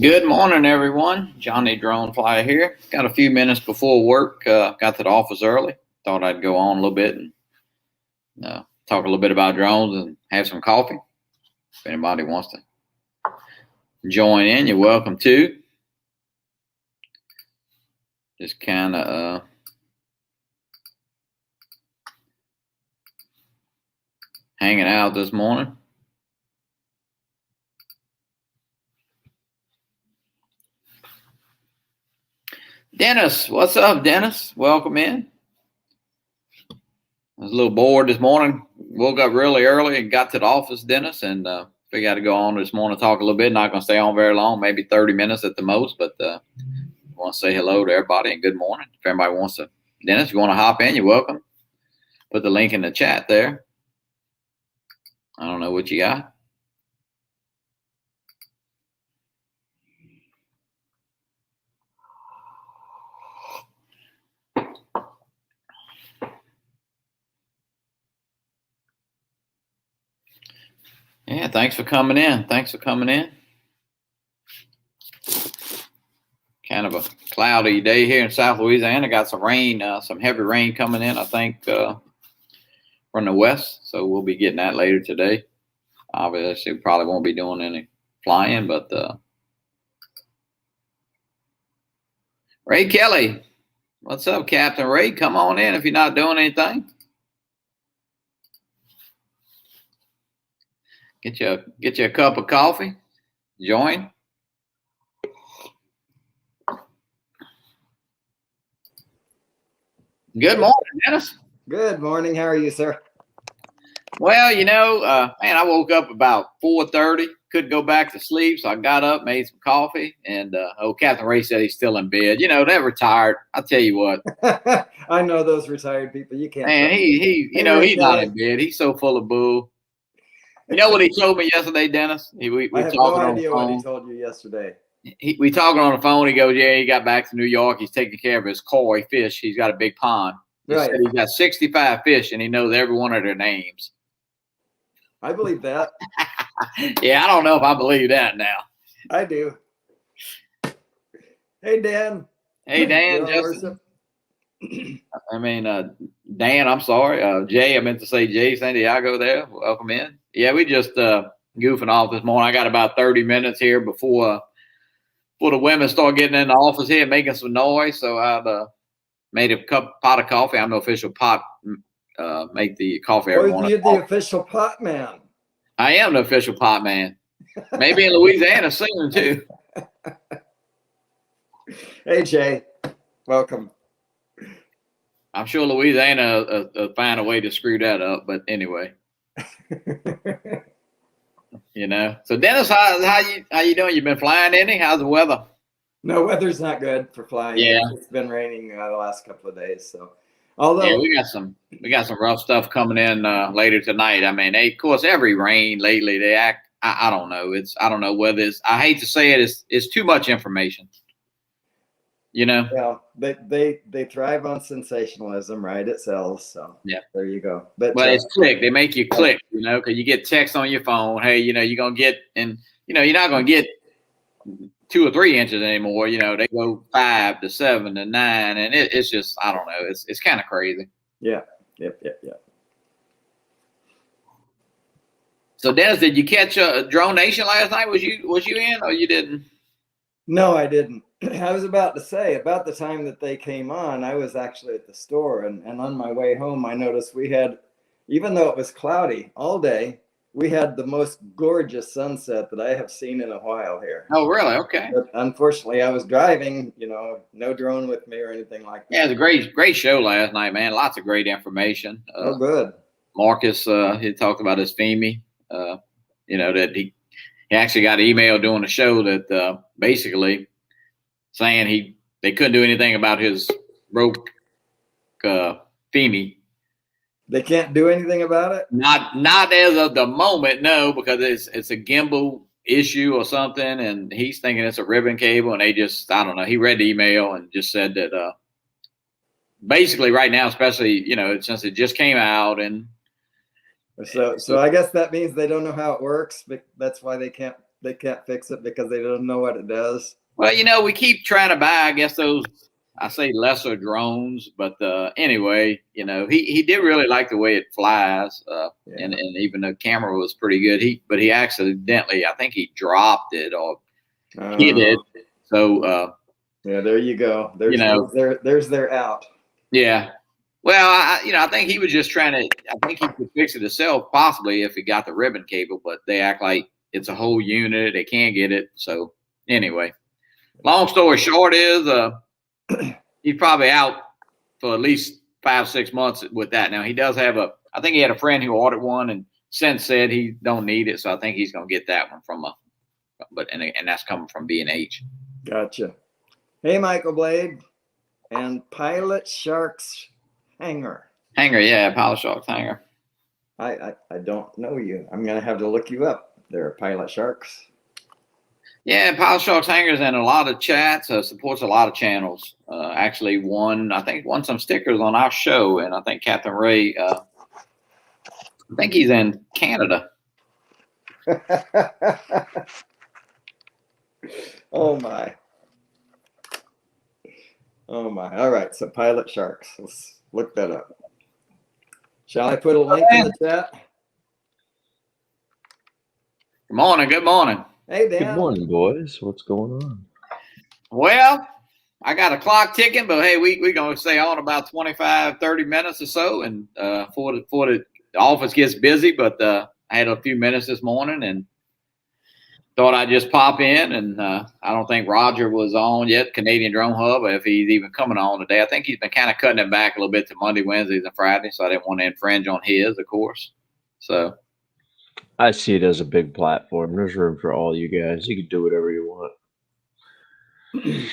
Good morning, everyone. Johnny Drone Fly here. Got a few minutes before work. Got to the office early. Thought I'd go on a little bit and talk a little bit about drones and have some coffee. If anybody wants to join in, you're welcome to. Just kind of hanging out this morning. Dennis, what's up, Dennis? Welcome in. I was a little bored this morning. Woke up really early and got to the office, Dennis, and figured I'd go on this morning, talk a little bit. Not going to stay on very long, maybe 30 minutes at the most, but I want to say hello to everybody and good morning. If anybody wants to, Dennis, if you want to hop in, you're welcome. Put the link in the chat there. I don't know what you got. Yeah, thanks for coming in. Kind of a cloudy day here in South Louisiana. Got some rain, some heavy rain coming in, I think, from the west. So we'll be getting that later today. Obviously, we probably won't be doing any flying, but Ray Kelly, what's up, Captain Ray? Come on in if you're not doing anything. Get you a cup of coffee. Join. Good morning, Dennis. Good morning. How are you, sir? Well, man, I woke up about 4:30. Couldn't go back to sleep, so I got up, made some coffee, and Captain Ray said he's still in bed. They're retired. I'll tell you what. I know those retired people. You can't. Man, he's not in bed. He's so full of bull. You know what he told me yesterday, Dennis? We I have no idea what he told you yesterday. We talking on the phone. He goes, "Yeah, he got back to New York. He's taking care of his koi fish. He's got a big pond. He said he's got 65 fish, and he knows every one of their names." I believe that. Yeah, I don't know if I believe that now. I do. Hey, Dan. Hey, Dan. Justin. I mean, Dan, I'm sorry. Jay, I meant to say Jay Santiago there. Welcome in. Yeah, we just goofing off this morning. I got about 30 minutes here before the women start getting in the office here and making some noise. So I've made a pot of coffee. I'm the official pot, make the coffee every morning. You're the official pot man. I am the official pot man. Maybe in Louisiana soon, too. Hey, Jay. Welcome. I'm sure Louisiana find a way to screw that up, but anyway. So Dennis, how you doing? You been flying any? How's the weather? No, weather's not good for flying. Yeah, it's been raining the last couple of days. So, we got some rough stuff coming in later tonight. I mean, of course, every rain lately they act. I don't know. I don't know whether it's. I hate to say it. It's too much information. Yeah, they thrive on sensationalism, right? It sells. So yeah, there you go. But it's click. They make you click, because you get text on your phone. Hey, you're gonna get, and you're not gonna get 2 or 3 inches anymore. They go 5 to 7 to 9, and it's just, I don't know. It's kind of crazy. Yeah. Yep. So Dennis, did you catch Drone Nation last night? Was you in, or you didn't? No, I didn't. I was about to say, about the time that they came on, I was actually at the store, and on my way home, I noticed we had, even though it was cloudy all day, we had the most gorgeous sunset that I have seen in a while here. Oh, really? Okay. But unfortunately, I was driving, no drone with me or anything like that. Yeah, it was a great show last night, man. Lots of great information. Oh, good. Marcus, he talked about his FEMI, that he actually got an email during the show that basically saying they couldn't do anything about his broke FEMI. They can't do anything about it? Not as of the moment, no, because it's a gimbal issue or something, and he's thinking it's a ribbon cable, and they just, I don't know. He read the email and just said that basically right now, especially, since it just came out, and so I guess that means they don't know how it works, but that's why they can't they can't fix it because they don't know what it does. Well, we keep trying to buy, I guess, those, I say lesser drones, but anyway, he did really like the way it flies, Yeah. and even the camera was pretty good. But he accidentally, I think he dropped it or hit it. So yeah, there you go. There's their out. yeah. Well, I think he was just trying to. I think he could fix it himself, possibly if he got the ribbon cable. But they act like it's a whole unit. They can't get it. So anyway, long story short is he's probably out for at least 5-6 months with that. Now he does have I think he had a friend who ordered one and since said he don't need it. So I think he's gonna get that one from and that's coming from B&H. Gotcha. Hey, Michael Blade and Pilot Sharks Hanger. Yeah, Pilot Sharks Hanger. I don't know you. I'm gonna have to look you up. There are Pilot Sharks. Yeah, Pilot Sharks Hanger's in a lot of chats. Supports a lot of channels. Actually, won some stickers on our show, and I think Catherine Ray. I think he's in Canada. Oh my. All right, so Pilot Sharks. Let's look that up. Shall I put a link in the chat? Good morning. Good morning. Hey, Dan. Good morning, boys. What's going on? Well, I got a clock ticking, but hey, we're going to stay on about 25, 30 minutes or so, and before the office gets busy. But I had a few minutes this morning and thought I'd just pop in. And I don't think Roger was on yet, Canadian Drone Hub, if he's even coming on today. I think he's been kind of cutting it back a little bit to Monday, Wednesdays, and Fridays, so I didn't want to infringe on his, of course. So I see it as a big platform. There's room for all you guys. You can do whatever you want.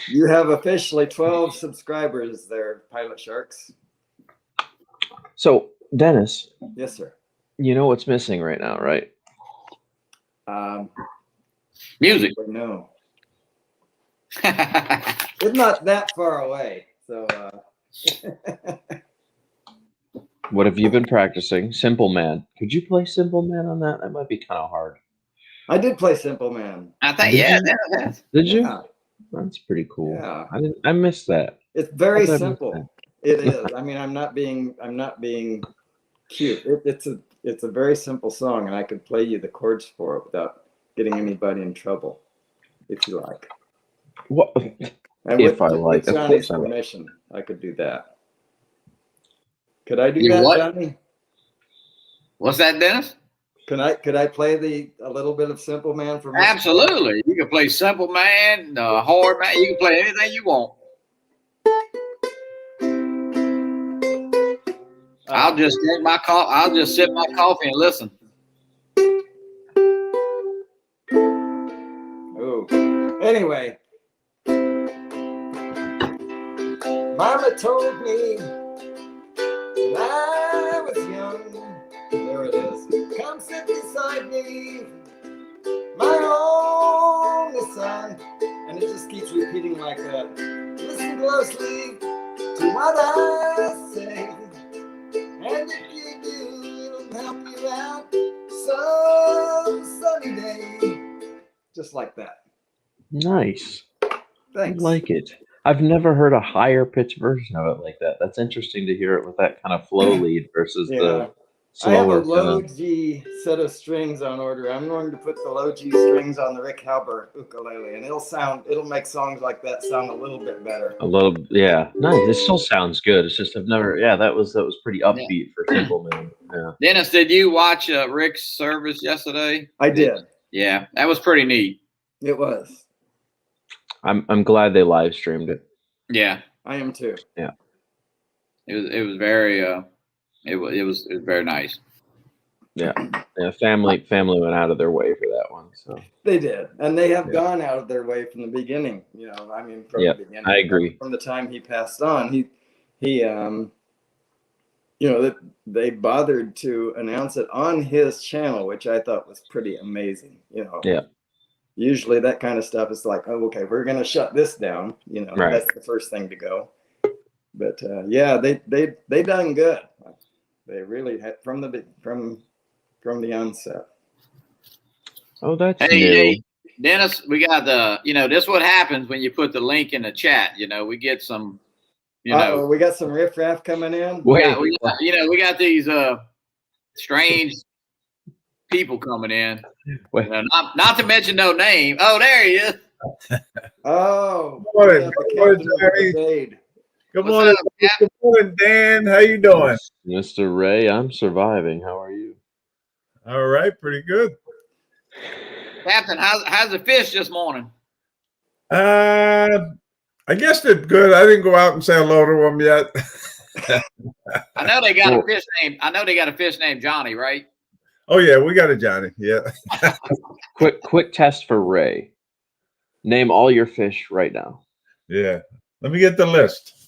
You have officially 12 subscribers there, Pilot Sharks. So, Dennis. Yes, sir. You know what's missing right now, right? Music. No. It's not that far away. So What have you been practicing? Simple Man. Could you play Simple Man on that? That might be kind of hard. I did play Simple Man. I think, Did you? Yeah. That's pretty cool. Yeah. I missed that. It's very simple. It is. I mean, I'm not being cute. It's a very simple song, and I could play you the chords for it without getting anybody in trouble, if you like. What? And If I like, with of Johnny's course I like. permission, I could do that. Could I do You that, what? Johnny? What's that, Dennis? Could I play a little bit of Simple Man for me? Absolutely. You can play Simple Man, Hard Man. You can play anything you want. I'll just drink my coffee. I'll just sip my coffee and listen. Oh, anyway, Mama told me when I was young. There it is. Come sit beside me, my only son. And it just keeps repeating like that. Listen closely to what I say. And if you do, it'll help you out some sunny day. Just like that. Nice. Thanks. I like it. I've never heard a higher pitched version of it like that. That's interesting to hear it with that kind of flow lead versus the I have a slower. low G set of strings on order. I'm going to put the low G strings on the Rick Halber ukulele, and it'll make songs like that sound a little bit better. A little, yeah. Nice. It still sounds good. It's just I've never. Yeah, that was pretty upbeat for Simple Man. Yeah. Dennis, did you watch Rick's service yesterday? I did. Yeah, that was pretty neat. It was. I'm glad they live streamed it. Yeah, I am too. Yeah. It was very it was very nice. Yeah. Yeah. Family went out of their way for that one. So They did, and they have gone out of their way from the beginning. You know, I mean, from the beginning. I agree. From the time he passed on, he you know, that they bothered to announce it on his channel, which I thought was pretty amazing. You know. Yeah. Usually that kind of stuff is like, oh, okay, we're gonna shut this down. You know, Right. That's the first thing to go. But yeah, they done good. They really had from the onset. Oh, that's Hey, new. hey, Dennis, we got this is what happens when you put the link in the chat. We get some, we got some riffraff coming in. we got these strange people coming in. Wait. Not to mention no name. Oh, there he is. Oh, Good morning, What's morning. up, Cap? Good morning, Dan. How you doing? Mr. Ray, I'm surviving. How are you? All right, pretty good. Captain, how's the fish this morning? I guess they're good. I didn't go out and say hello to them yet. I know they got a fish named. I know they got a fish named Johnny, right? Oh yeah, we got a Johnny. Yeah. Quick test for Ray. Name all your fish right now. Yeah. Let me get the list.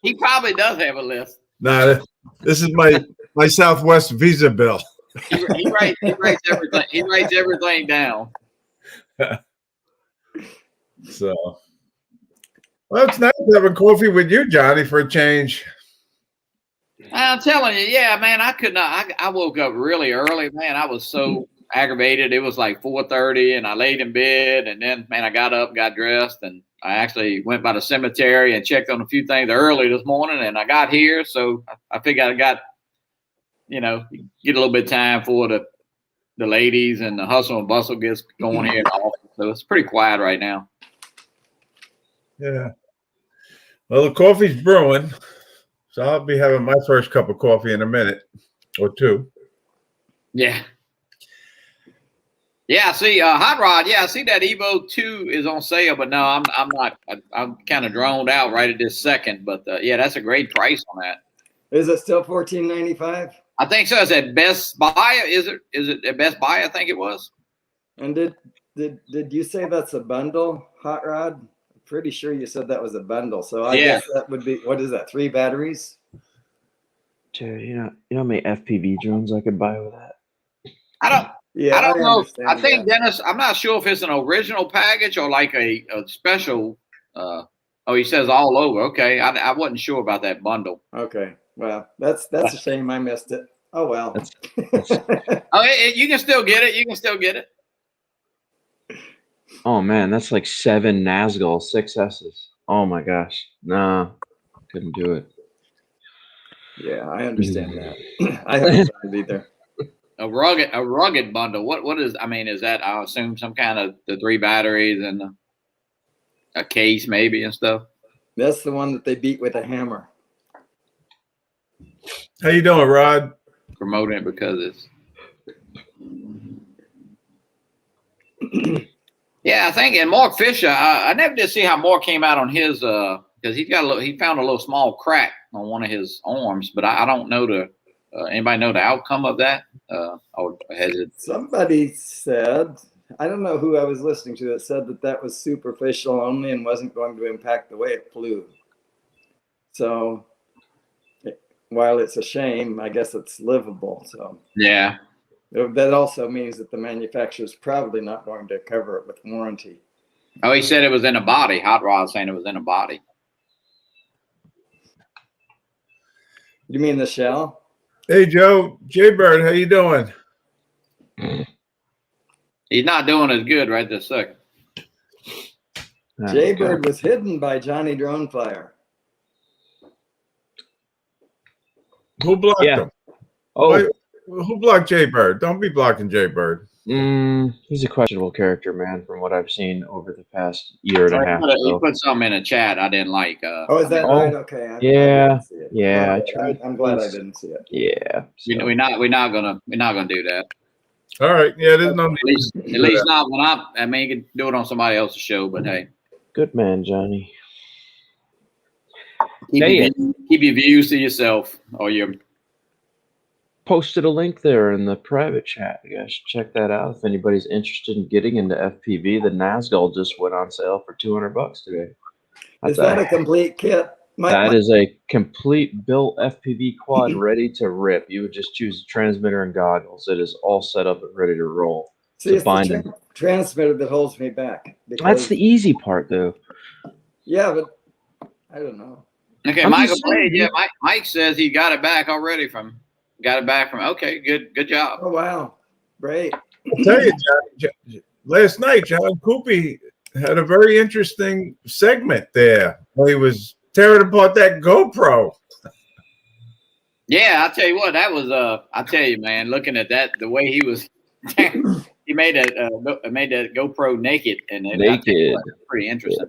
He probably does have a list. Nah, this is my Southwest Visa bill. He writes everything. He writes everything down. So, well, it's nice having coffee with you, Johnny, for a change. I'm telling you, yeah, man. I could not. I woke up really early, man. I was so aggravated. It was like 4:30, and I laid in bed, and then, man, I got up, got dressed, and I actually went by the cemetery and checked on a few things early this morning, and I got here, so I figured I got, get a little bit of time for the ladies and the hustle and bustle gets going here in the office. So it's pretty quiet right now. Yeah. Well, the coffee's brewing, so I'll be having my first cup of coffee in a minute or two. Yeah. Yeah, I see Hot Rod. Yeah, I see that Evo 2 is on sale, but no, I'm not. I'm kind of droned out right at this second. But yeah, that's a great price on that. Is it still $14.95? I think so. Is that Best Buy? Is it at Best Buy? I think it was. And did you say that's a bundle, Hot Rod? I'm pretty sure you said that was a bundle. So I guess that would be, what is that? 3 batteries? Dude, you know how many FPV drones I could buy with that? I don't know. understand I think, that. Dennis, I'm not sure if it's an original package or like a special. He says all over. Okay, I wasn't sure about that bundle. Okay. Well, that's a shame I missed it. Oh well. You can still get it. You can still get it. Oh man, that's like 7 Nazgul 6S's. Oh my gosh. Nah, couldn't do it. Yeah, I understand that. I haven't tried it either. A rugged bundle. What is? I mean, is that? I assume some kind of the 3 batteries and a case maybe and stuff. That's the one that they beat with a hammer. How you doing, Rod? Promoting it because it's. Yeah, I think, and Mark Fisher, I never did see how Mark came out on his, because he found a little small crack on one of his arms, but I don't know anybody know the outcome of that? Or has it? Somebody said, I don't know who I was listening to, that said that was superficial only and wasn't going to impact the way it flew. So while it's a shame, I guess it's livable. So Yeah. that also means that the manufacturer's probably not going to cover it with warranty. Oh, he said it was in a body. Hot Rod saying it was in a body. You mean the shell? Hey, Joe. Jaybird, how you doing? He's not doing as good right this second. Jaybird was hidden by Johnny Dronefire. Who blocked him? Oh, Who blocked Jaybird? Don't be blocking Jaybird. he's a questionable character, man, from what I've seen over the past year and a half. He put something in the chat I didn't like. Is that right? Okay. I didn't see it. Yeah, Okay, I'm glad I didn't see it. Yeah. So. We're not gonna do that. All right. Yeah, there's no need. At least not when I mean, you can do it on somebody else's show, but hey, Good man, Johnny. keep your views to yourself or your. Posted a link there in the private chat. You guys should check that out if anybody's interested in getting into FPV. The Nazgul just went on sale for $200 today. Is that a complete kit? That is a complete built FPV quad ready to rip. You would just choose a transmitter and goggles. It is all set up and ready to roll. See, it's the transmitter that holds me back. That's the easy part, though. Yeah, but I don't know. Okay, Michael Blade. Yeah, Mike says he got it back already from. Okay, good job. Oh wow, Great. I'll tell you, last night, John Coopy had a very interesting segment there where he was tearing apart that GoPro. Yeah, I'll tell you what, that was I'll tell you, man, looking at that, the way he was he made that GoPro naked, and I'll tell you Naked. what, it's pretty interesting.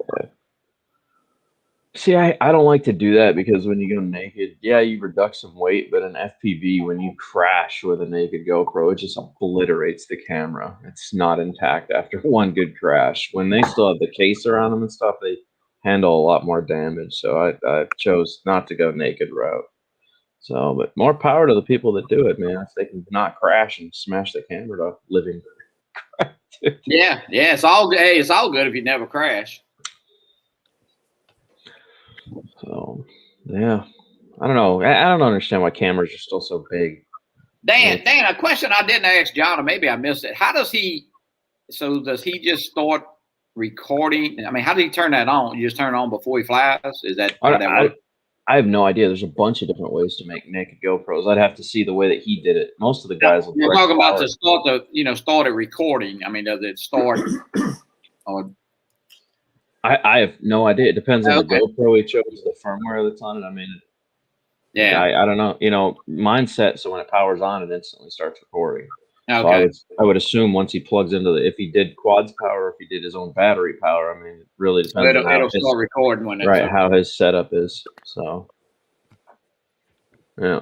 See, I don't like to do that because when you go naked, yeah, you reduce some weight, but in FPV, when you crash with a naked GoPro, it just obliterates the camera. It's not intact after one good crash. When they still have the case around them and stuff, they handle a lot more damage. So I chose not to go naked route. So, but more power to the people that do it, man. If they can not crash and smash the camera to living. Yeah, it's all good. Hey, it's all good if you never crash. So, yeah, I don't know. I don't understand why cameras are still so big. Dan, a question I didn't ask John, or maybe I missed it. Does he just start recording? I mean, how does he turn that on? You just turn it on before he flies? Is that how that works? I have no idea. There's a bunch of different ways to make naked GoPros. I'd have to see the way that he did it. Most of the guys will You're talking about start it recording. I mean, does it start or I have no idea. It depends on Okay. the GoPro he chose, the firmware that's on it. I mean, yeah. I don't know. You know, mine's set so when it powers on, it instantly starts recording. Okay. So I would assume once he plugs into if he did quads power, if he did his own battery power, I mean, it really depends on It'll start recording when it's right how his setup is. So yeah.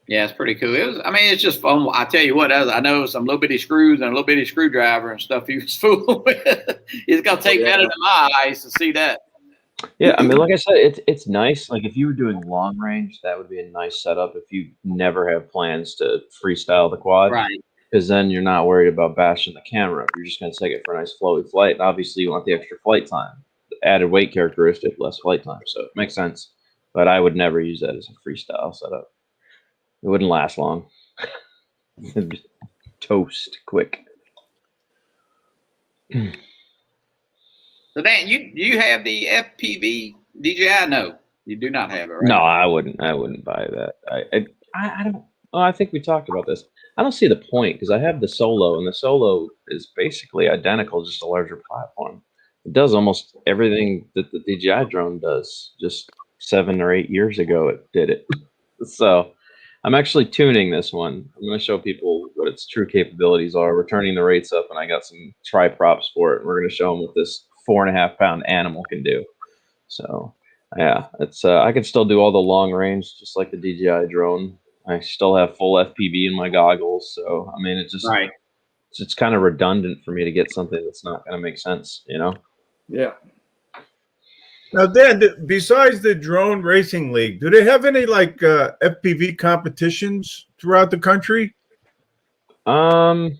Yeah, it's pretty cool. It's just fun. I tell you what, I know some little bitty screws and a little bitty screwdriver and stuff he was fooling with. It's gonna take better than my eyes to see that. Yeah, I mean, like I said, it's nice. Like if you were doing long range, that would be a nice setup. If you never have plans to freestyle the quad, Right. Because then you're not worried about bashing the camera up. You're just going to take it for a nice flowy flight. And obviously, you want the extra flight time, the added weight characteristic, less flight time. So it makes sense. But I would never use that as a freestyle setup. It wouldn't last long. It'd be toast quick. So Dan, you have the FPV DJI? No, you do not have it, right? No, I wouldn't buy that. I don't. Oh, I think we talked about this. I don't see the point because I have the Solo, and the Solo is basically identical, just a larger platform. It does almost everything that the DJI drone does. Just 7 or 8 years ago, it did it. So I'm actually tuning this one. I'm going to show people what its true capabilities are. We're turning the rates up, and I got some tri-props for it. We're going to show them what this 4.5-pound animal can do. So yeah, it's I can still do all the long range, just like the DJI drone. I still have full FPV in my goggles, so I mean, it's kind of redundant for me to get something that's not going to make sense, you know? Yeah. Now, Dan, besides the drone racing league, do they have any like FPV competitions throughout the country? Well,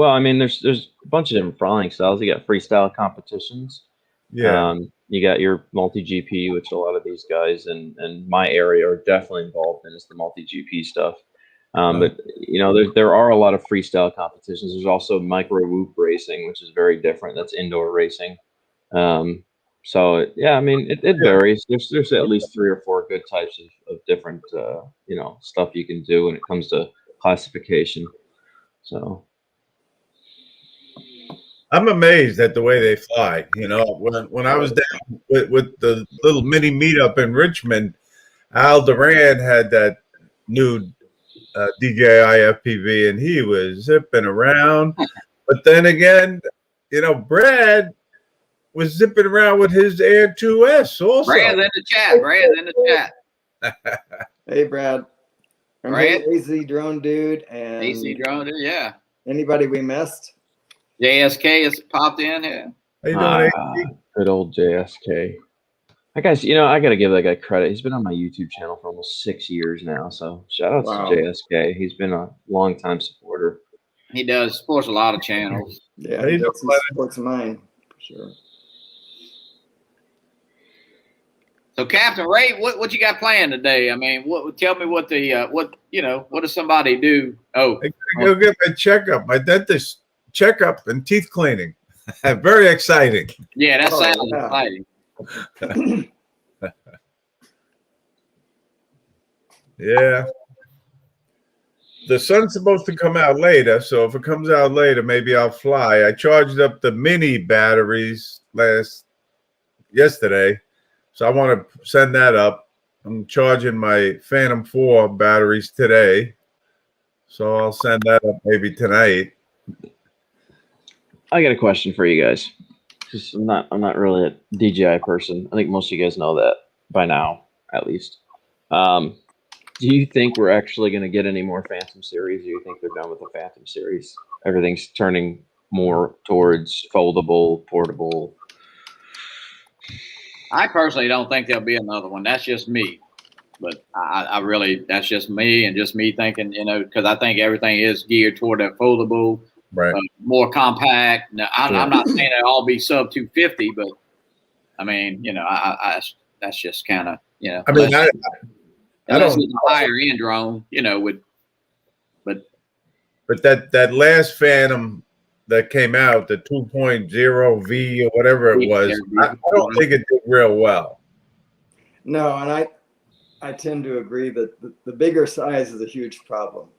I mean, there's a bunch of different flying styles. You got freestyle competitions. Yeah. You got your multi-GP, which a lot of these guys in my area are definitely involved in, is the multi-GP stuff. But you know, there are a lot of freestyle competitions. There's also micro whoop racing, which is very different. That's indoor racing. So yeah, I mean, it varies. There's at least 3 or 4 good types of different you know, stuff you can do when it comes to classification. So I'm amazed at the way they fly. You know, when I was down with the little mini meetup in Richmond, Al Duran had that new DJI FPV, and he was zipping around. But then again, you know, Brad was zipping around with his Air 2S also. Brad's in the chat. Hey, Brad. I'm Brad? AZ Drone Dude. And AC drone, yeah. anybody we missed? JSK has popped in here. How you doing, AZ? good old JSK. That guy's, you know, I got to give that guy credit. He's been on my YouTube channel for almost 6 years now. So shout out Wow. to JSK. He's been a long time supporter. He does supports a lot of channels. Yeah, How you that's doing, supports mine for sure. So Captain Ray, what you got planned today? I mean, tell me what does somebody do? Oh, I gotta go get my checkup, my dentist checkup and teeth cleaning. Very exciting. yeah, that Oh, sounds yeah. exciting. Yeah. the sun's supposed to come out later, so if it comes out later, maybe I'll fly. I charged up the mini batteries yesterday, so I want to send that up. I'm charging my Phantom 4 batteries today, so I'll send that up maybe tonight. I got a question for you guys. 'Cause I'm not really a DJI person. I think most of you guys know that by now, at least. Do you think we're actually going to get any more Phantom series? Do you think they're done with the Phantom series? Everything's turning more towards foldable, portable. I personally don't think there'll be another one. That's just me. But I really, that's just me and just me thinking, because I think everything is geared toward that foldable, Right. More compact. Now, I'm not saying they'll all be sub 250, but I mean, that's just kind of, I mean, unless it's a higher end drone, but that last Phantom that came out, the 2.0 V or whatever it was, I don't think it did real well. No, and I tend to agree that the bigger size is a huge problem.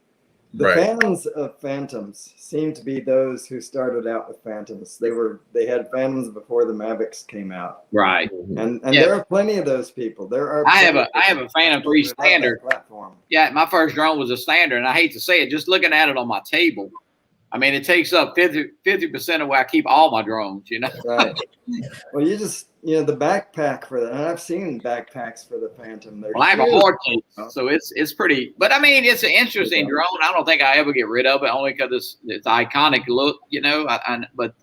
The Right. fans of Phantoms seem to be those who started out with Phantoms. They had Phantoms before the Mavics came out, right. and Yeah. there are plenty of those people. There are. I have a Phantom 3 people who love that standard. platform. Yeah, my first drone was a standard, and I hate to say it, just looking at it on my table, I mean, it takes up 50% of where I keep all my drones, Right. Well, the backpack for that, and I've seen backpacks for the Phantom. They're Well, I have a huge. hard case, so it's pretty. But I mean, it's an interesting drone. I don't think I ever get rid of it, only because it's iconic look, But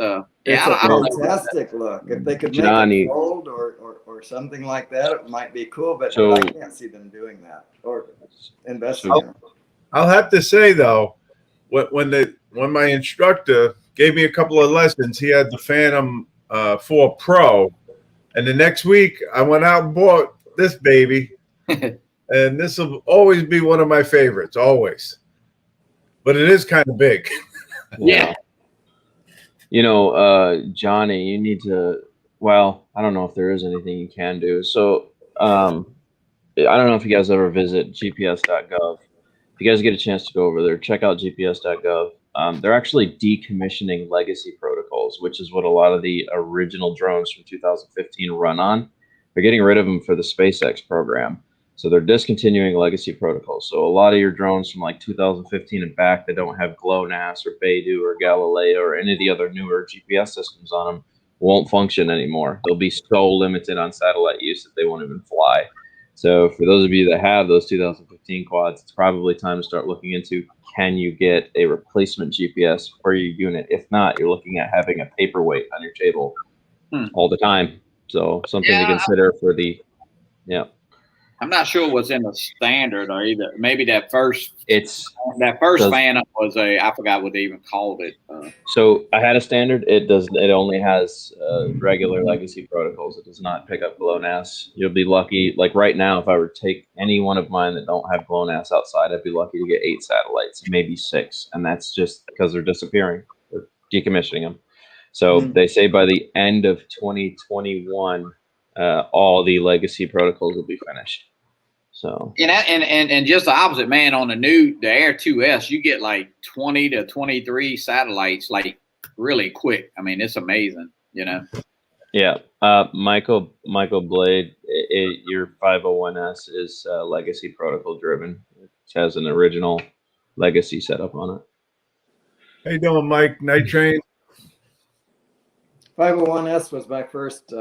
It's I a don't know. fantastic look. If they could make Johnny. it fold or something like that, it might be cool. But So- I can't see them doing that or investing in it. I'll have to say though, when my instructor gave me a couple of lessons, he had the Phantom 4 Pro, and the next week I went out and bought this baby, and this will always be one of my favorites, always. But it is kind of big. Yeah. Johnny, you need to. Well, I don't know if there is anything you can do. So, I don't know if you guys ever visit gps.gov. If you guys get a chance to go over there, check out gps.gov. They're actually decommissioning legacy protocols, which is what a lot of the original drones from 2015 run on. They're getting rid of them for the SpaceX program. So they're discontinuing legacy protocols. So a lot of your drones from like 2015 and back that don't have GLONASS or Beidou or Galileo or any of the other newer GPS systems on them won't function anymore. They'll be so limited on satellite use that they won't even fly. So for those of you that have those 2015 quads, it's probably time to start looking into, can you get a replacement GPS for your unit? If not, you're looking at having a paperweight on your table all the time. So something to consider for the, I'm not sure what's in the standard or either. Maybe that first does- Phantom was I forgot what they even called it. So I had a standard. It only has regular legacy protocols. It does not pick up GLONASS. You'll be lucky. Like right now, if I were to take any one of mine that don't have GLONASS outside, I'd be lucky to get 8 satellites, maybe 6, and that's just because they're disappearing. They're decommissioning them. So they say by the end of 2021, all the legacy protocols will be finished. So And just the opposite, man. On the Air 2S, you get like 20 to 23 satellites, like really quick. I mean, it's amazing, Yeah, Michael Blade, your 501S is legacy protocol driven. It has an original legacy setup on it. How you doing, Mike? Night Train? 501S was my first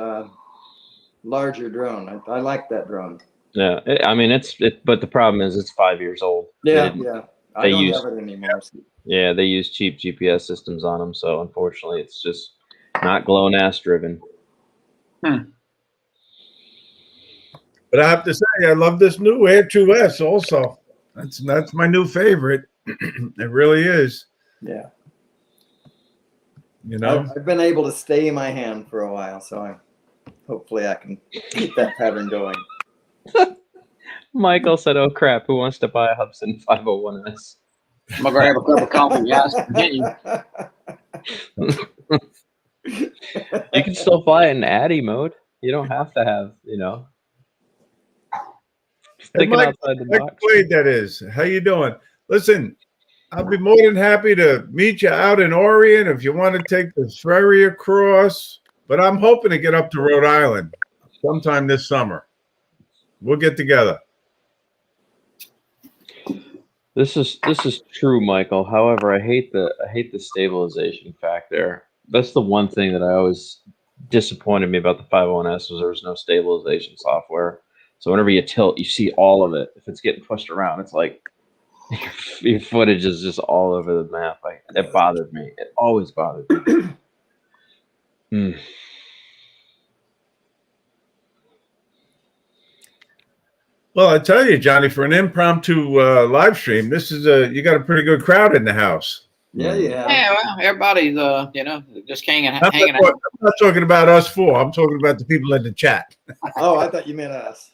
larger drone. I like that drone. Yeah, but the problem is it's 5 years old. Yeah. I they don't use- have it anymore. Yeah, they use cheap GPS systems on them, so unfortunately, it's just not GLONASS driven. But I have to say, I love this new Air 2S also. That's my new favorite. It really is. Yeah. You know, I've been able to stay my hand for a while, so hopefully I can keep that pattern going. Michael said, "Oh crap, who wants to buy a Hubsan 501S?" I'm gonna grab a cup of coffee, guys. Continue. You can still fly in Addy mode. You don't have to have, Hey, sticking Mike, outside the Mike box. Blade, that is. How you doing? Listen, I'll be more than happy to meet you out in Orion if you want to take the ferry across. But I'm hoping to get up to Rhode Island sometime this summer. We'll get together. This is true, Michael. However, I hate the stabilization factor. That's the one thing that I always disappointed me about the 501s was there was no stabilization software. So whenever you tilt, you see all of it. If it's getting pushed around, it's like your footage is just all over the map. It bothered me. It always bothered me. Well, I tell you, Johnny, for an impromptu live stream, this is you got a pretty good crowd in the house. Yeah, yeah. Yeah, well, everybody's just hanging I'm out. not talking about us four. I'm talking about the people in the chat. Oh, I thought you meant us.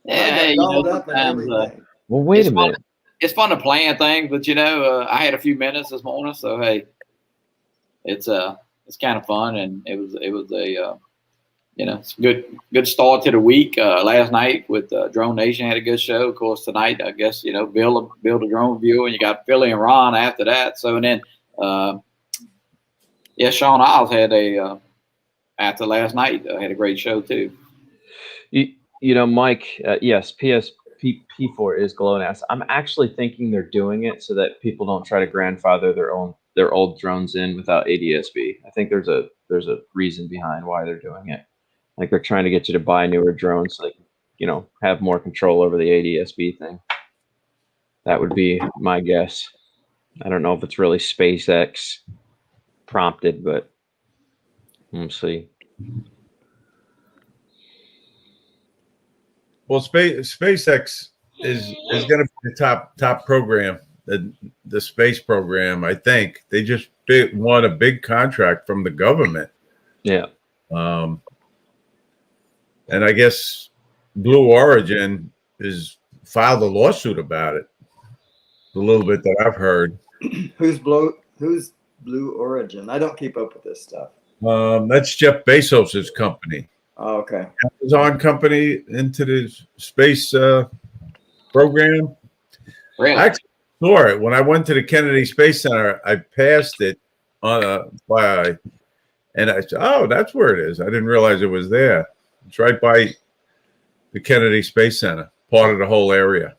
Yeah, I got hey, dolled up and sometimes, everything. Well, wait it's a minute. it's fun to plan things, but I had a few minutes this morning, so hey, it's kind of fun, and it was a it's a good start to the week. Last night with Drone Nation had a good show. Of course, tonight I guess build a drone view, and you got Philly and Ron after that. So and then Sean Isles had after last night had a great show too. Mike. Yes, P4 is GLONASS. I'm actually thinking they're doing it so that people don't try to grandfather their old drones in without ADSB. I think there's a reason behind why they're doing it. Like they're trying to get you to buy newer drones so they can, have more control over the ADSB thing. That would be my guess. I don't know if it's really SpaceX prompted, but we'll see. Well, SpaceX is going to be the top program, the space program. I think they just won a big contract from the government. Yeah. And I guess Blue Origin is filed a lawsuit about it. A little bit that I've heard. Who's Blue Origin? I don't keep up with this stuff. That's Jeff Bezos's company. Oh, okay. Amazon company into the space program. Really? I actually saw it when I went to the Kennedy Space Center. I passed it and I said, "Oh, that's where it is." I didn't realize it was there. It's right by the Kennedy Space Center, part of the whole area.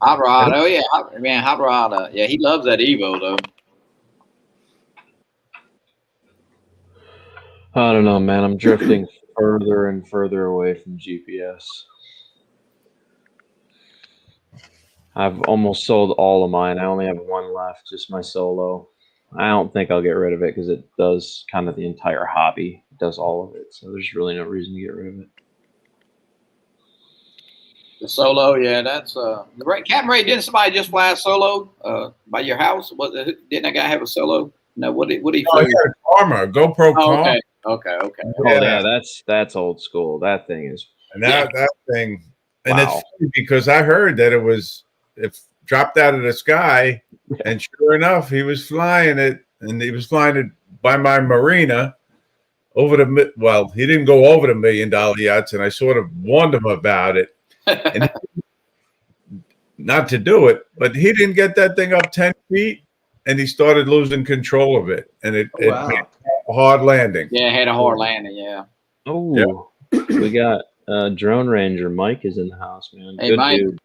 Hot Rod, oh yeah, Hot Rod, yeah, he loves that Evo though. I don't know, man. I'm drifting further and further away from GPS. I've almost sold all of mine. I only have one left, just my solo. I don't think I'll get rid of it because it does kind of the entire hobby. It does all of it, so there's really no reason to get rid of it. The solo, yeah, that's great. Captain Ray, didn't somebody just fly a solo by your house? Didn't that guy have a solo? No, what he Oh, flew? yeah, Karma, GoPro Karma. Okay. Oh yeah, that's old school. That thing is. And that thing, and Wow. it's funny because I heard that it dropped out of the sky, and sure enough, he was flying it, and he was flying it by my marina over he didn't go over the $1 million yachts, and I sort of warned him about it, and not to do it, but he didn't get that thing up 10 feet, and he started losing control of it, and it made a hard landing. Yeah, had a hard landing. Yeah. Oh, we got Drone Ranger. Mike is in the house, man. Hey, Good Mike. dude.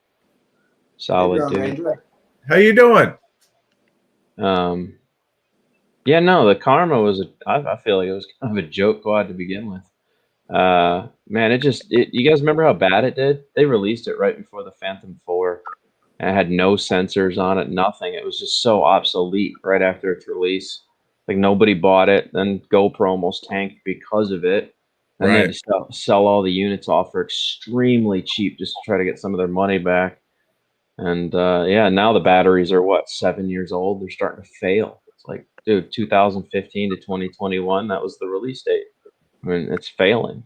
Solid Drone dude. Ranger. How you doing? Yeah, no, the Karma was I feel like it was kind of a joke quad to begin with. Man, you guys remember how bad it did? They released it right before the Phantom 4. And it had no sensors on it, nothing. It was just so obsolete right after its release. Like nobody bought it. Then GoPro almost tanked because of it. And they had to sell all the units off for extremely cheap just to try to get some of their money back. And now the batteries are 7 years old. They're starting to fail. It's like, dude, 2015 to 2021, that was the release date. I mean, it's failing.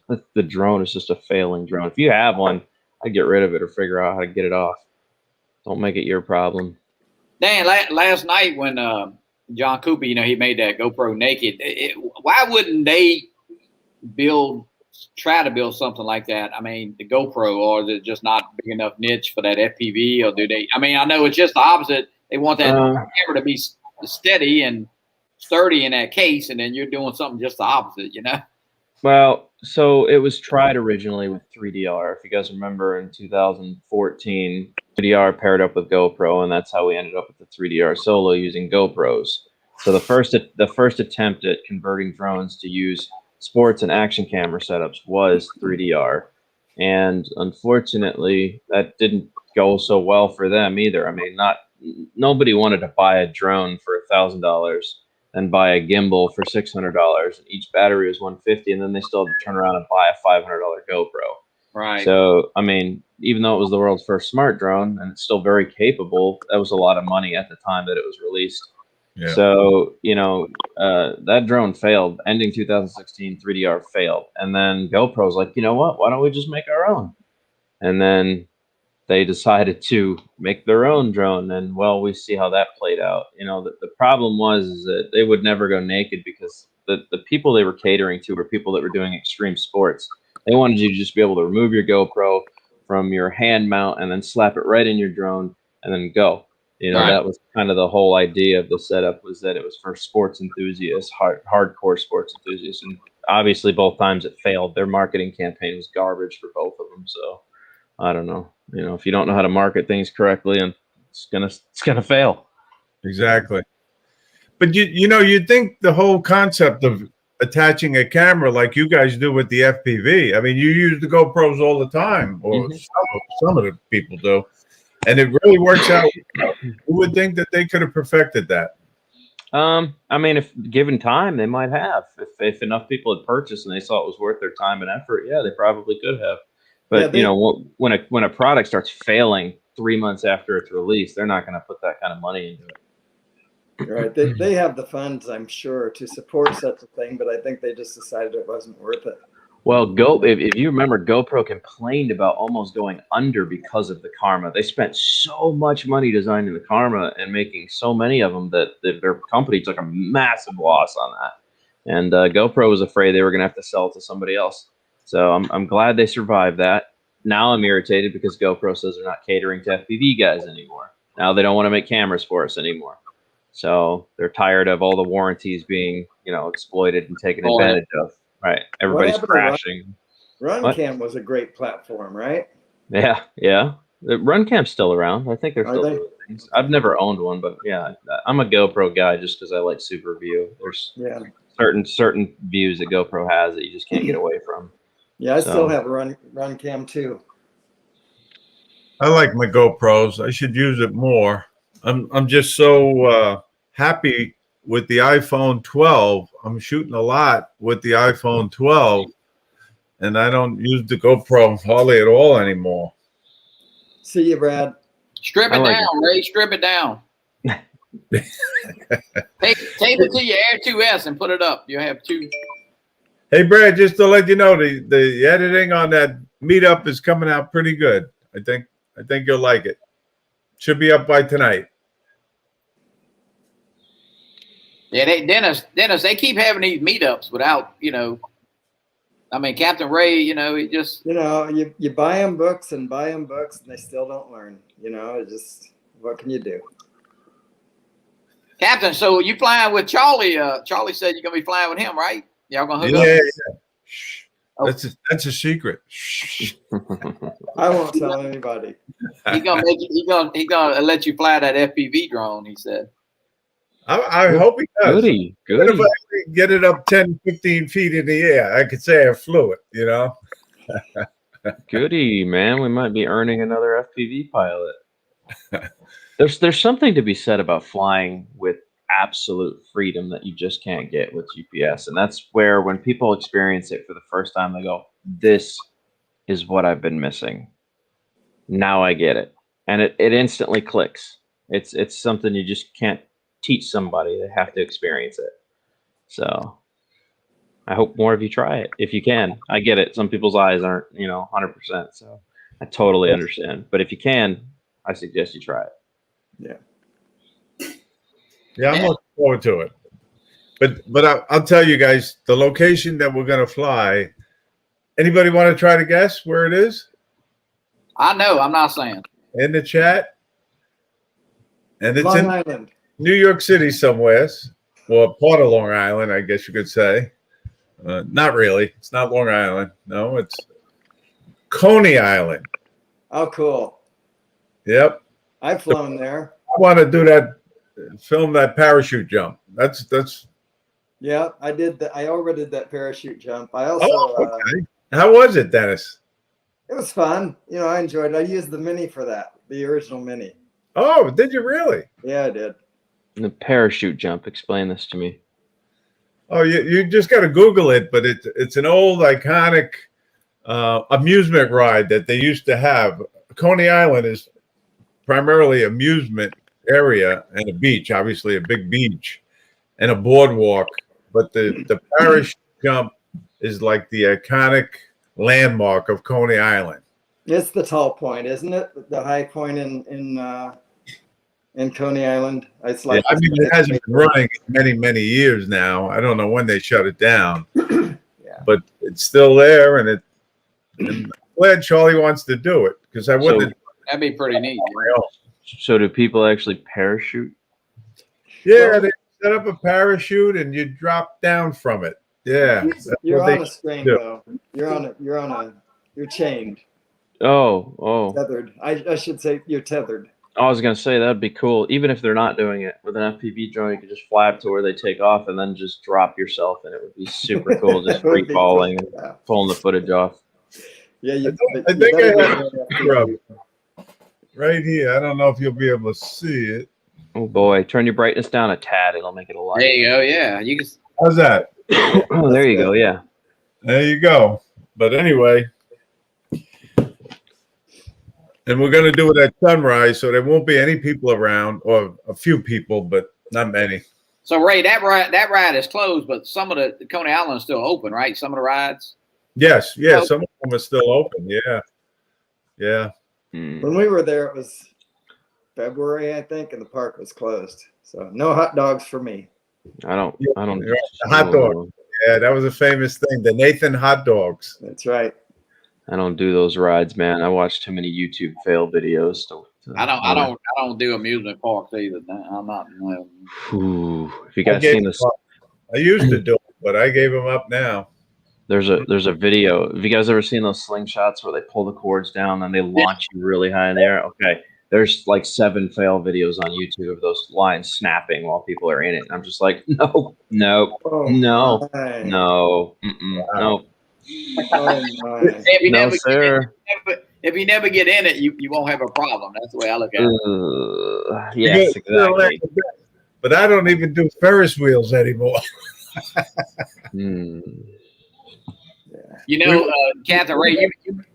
The drone is just a failing drone. If you have one, I'd get rid of it or figure out how to get it off. Don't make it your problem. Dan, last night when John Cooper, he made that GoPro Naked. Why wouldn't they build try to build something like that? I mean, the GoPro, or is it just not big enough niche for that FPV, or do they? I mean, I know it's just the opposite. They want that camera to be steady and sturdy in that case, and then you're doing something just the opposite, you know? Well, so it was tried originally with 3DR. If you guys remember, in 2014, 3DR paired up with GoPro, and that's how we ended up with the 3DR Solo using GoPros. So the first attempt at converting drones to use sports and action camera setups was 3DR, and unfortunately, that didn't go so well for them either. I mean, nobody wanted to buy a drone for $1,000 and buy a gimbal for $600, and each battery was $150, and then they still had to turn around and buy a $500 GoPro. Right. So, I mean, even though it was the world's first smart drone and it's still very capable, that was a lot of money at the time that it was released. Yeah. So, that drone failed. Ending 2016, 3DR failed. And then GoPro's like, you know what? Why don't we just make our own? And then they decided to make their own drone, and well, we see how that played out. The problem was that they would never go naked, because the people they were catering to were people that were doing extreme sports. They wanted you to just be able to remove your GoPro from your hand mount and then slap it right in your drone and then go. Right. That was kind of the whole idea of the setup, was that it was for sports enthusiasts, hardcore sports enthusiasts. And obviously both times it failed. Their marketing campaign was garbage for both of them. So I don't know. If you don't know how to market things correctly, and it's gonna fail. Exactly. But you'd think the whole concept of attaching a camera like you guys do with the FPV. I mean, you use the GoPros all the time, or some of the people do, and it really works out. Who would think that they could have perfected that? I mean, if given time, they might have. If enough people had purchased and they saw it was worth their time and effort, yeah, they probably could have. But when a product starts failing 3 months after it's released, they're not going to put that kind of money into it. Right. They have the funds, I'm sure, to support such a thing, but I think they just decided it wasn't worth it. Well, if you remember, GoPro complained about almost going under because of the Karma. They spent so much money designing the Karma and making so many of them that their company took a massive loss on that. And GoPro was afraid they were going to have to sell it to somebody else. So I'm glad they survived that. Now I'm irritated because GoPro says they're not catering to FPV guys anymore. Now they don't want to make cameras for us anymore. So they're tired of all the warranties being, exploited and taken advantage of. Right. Everybody's crashing. RunCam was a great platform, right? Yeah. The RunCam's still around. I think they're still doing things. I've never owned one, but yeah, I'm a GoPro guy just because I like Super View. There's certain views that GoPro has that you just can't get away from. Yeah, I still have a RunCam too. I like my GoPros. I should use it more. I'm just so happy with the iPhone 12. I'm shooting a lot with the iPhone 12, and I don't use the GoPro hardly at all anymore. See you, Brad. Strip it down, Ray. Strip it down. Tape it to your Air 2S and put it up. You have two. Hey, Brad, just to let you know, the editing on that meetup is coming out pretty good. I think you'll like it. Should be up by tonight. Yeah, Dennis, they keep having these meetups without, I mean, Captain Ray, he just. You buy them books and they still don't learn. It just, what can you do? Captain, so you flying with Charlie? Charlie said you're going to be flying with him, right? Y'all going to hook up? Yeah. Shh. Oh. That's a secret. Shh. I won't tell anybody. He's gonna let you fly that FPV drone, he said. I hope he does. Goody. What if I get it up 10, 15 feet in the air? I could say I flew it, Goody, man. We might be earning another FPV pilot. There's something to be said about flying with absolute freedom that you just can't get with GPS. And that's where, when people experience it for the first time, they go, this is what I've been missing. Now I get it. And it instantly clicks. It's something you just can't teach somebody. They have to experience it. So I hope more of you try it if you can. I get it. Some people's eyes aren't, 100%. So I totally understand. But if you can, I suggest you try it. Yeah, I'm looking forward to it. But I'll tell you guys, the location that we're going to fly, Anybody want to try to guess where it is I know. I'm not saying. in the chat? And it's Long in Island. New York City somewhere, or part of Long Island, I guess you could say. Not really. It's not Long Island. No, it's Coney Island. Oh, cool. Yep. I've flown there. I want to do that, film that parachute jump. That's. Yeah, I did that. I already did that parachute jump. I also, Okay. How was it, Dennis? it was fun. You know, I enjoyed it. I used the Mini for that, the original Mini. Oh, did you really? Yeah, I did. The parachute jump. Explain this to me. Oh, you just got to Google it, but it's an old iconic amusement ride that they used to have. Coney Island is primarily amusement area and a beach, obviously a big beach and a boardwalk. But the parachute jump is like the iconic landmark of Coney Island. It's the tall point, isn't it? The high point in Coney Island. It's Yeah, like I mean, it hasn't been running in many years now. I don't know when they shut it down, but it's still there, and I'm glad Charlie wants to do it because I wouldn't. That'd be pretty neat. So do people actually parachute? Yeah, they set up a parachute and you drop down from it. Yeah, that's You're what on they a string do. though. You're chained, Oh. tethered. I should say you're tethered. I was gonna say that'd be cool. Even if they're not doing it with an FPV drone, you could just fly up to where they take off and then just drop yourself, and it would be super cool, just It would free be falling and cool, yeah. pulling the footage off. Yeah, you, I you think better I get have that scrub FPV. right here. I don't know if you'll be able to see it. Oh boy, turn your brightness down a tad; it'll make it a lot. There you go. Yeah, you can. How's that? Oh, there you go. Yeah. There you go. But anyway, and we're going to do it at sunrise, so there won't be any people around, or a few people, but not many. So Ray, that ride is closed, but some of the Coney Island is still open, right? Some of the rides. Yes, yeah, Oh. some of them are still open. Yeah, yeah. Hmm. When we were there, it was February, I think, and the park was closed. So no hot dogs for me. I don't. You're right. The hot dog. Yeah, that was a famous thing. The Nathan hot dogs. That's right. I don't do those rides, man. I watch too many YouTube fail videos. I don't do amusement parks either. I'm not. No. Ooh, if you I guys gave seen them this, up. I used to do it, but I gave them up now. there's a video. Have you guys ever seen those slingshots where they pull the cords down and they launch you really high in the air? Okay, there's like 7 fail videos on YouTube of those lines snapping while people are in it. And I'm just like, no, no, Oh, no, my. no, no, Oh, my. If you no, never sir. if you never get in it, you won't have a problem. That's the way I look at it. Yes, exactly. But I don't even do Ferris wheels anymore. Hmm. You know, Catherine Ray,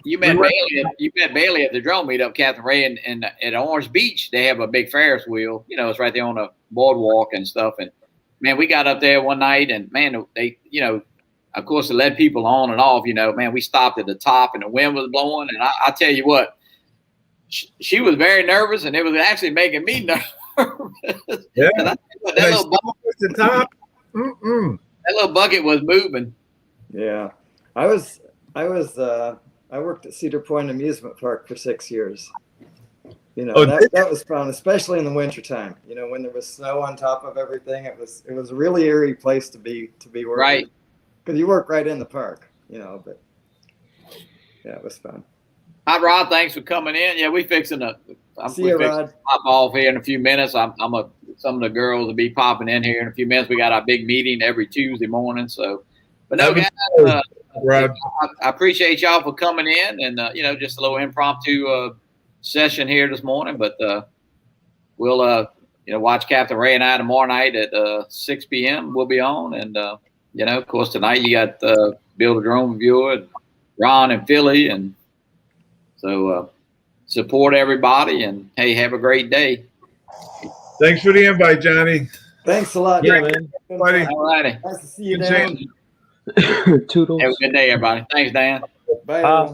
you met Bailey. You met Bailey at the drone meetup. Catherine Ray, and at Orange Beach, they have a big Ferris wheel. You know, it's right there on the boardwalk and stuff. And man, we got up there one night, and man, they, you know, of course, they let people on and off. You know, man, we stopped at the top, and the wind was blowing. And I tell you what, she was very nervous, and it was actually making me nervous. Yeah. that They little stop at the top. Mm-mm. that little bucket was moving. Yeah. I worked at Cedar Point Amusement Park for 6 years. You know, Oh, that was fun, especially in the wintertime. You know, when there was snow on top of everything, it was a really eerie place to be working. Right. Because you work right in the park, you know, but yeah, it was fun. Hi, Rod. Thanks for coming in. Yeah, we fixing to. See you, Rod. Pop off here in a few minutes. Some of the girls will be popping in here in a few minutes. We got our big meeting every Tuesday morning. So, but no, guys, Rod. I appreciate y'all for coming in, and you know, just a little impromptu session here this morning. But we'll you know, watch Captain Ray and I tomorrow night at 6 p.m. We'll be on, and you know, of course, tonight you got Build a Drone Viewer, and Ron and Philly, and so support everybody, and hey, have a great day. Thanks for the invite, Johnny. Thanks a lot. Yeah, Dan. man. Buddy. All righty. Nice to see you, Good Dan. seeing Toodles. Have a good day, everybody. Thanks, Dan. Bye. Bye.